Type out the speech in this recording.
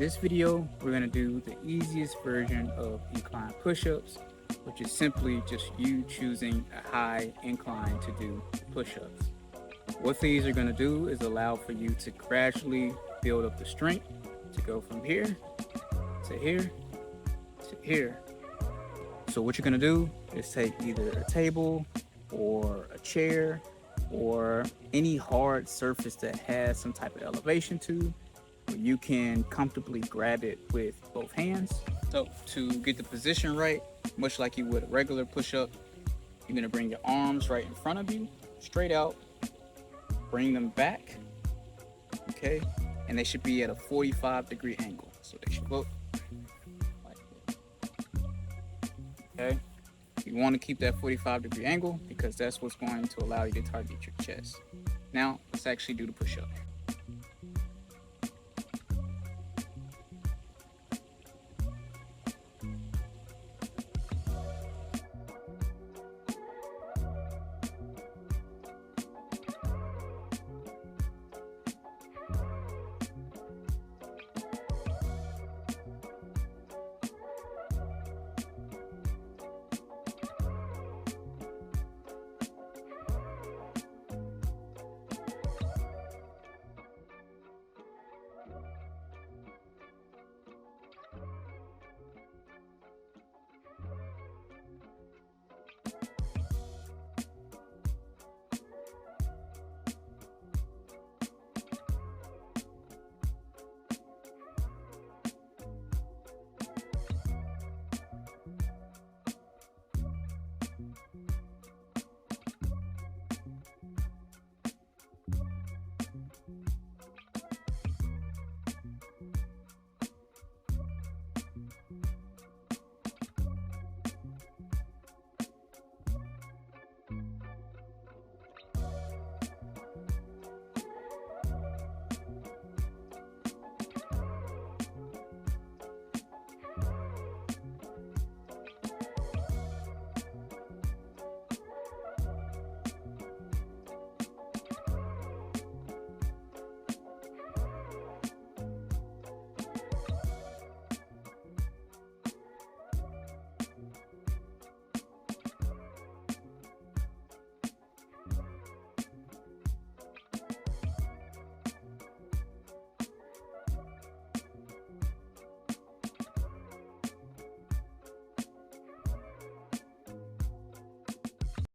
this video, we're going to do the easiest version of incline push-ups, which is simply just you choosing a high incline to do push-ups. What these are going to do is allow for you to gradually build up the strength to go from here to here to here. So what you're going to do is take either a table or a chair or any hard surface that has some type of elevation to where you can comfortably grab it with both hands. So to get the position right, much like you would a regular push-up, you're going to bring your arms right in front of you, straight out, bring them back, okay, and they should be at a 45-degree angle. So they should look like this, okay. You want to keep that 45-degree angle because that's what's going to allow you to target your chest. Now let's actually do the push-up.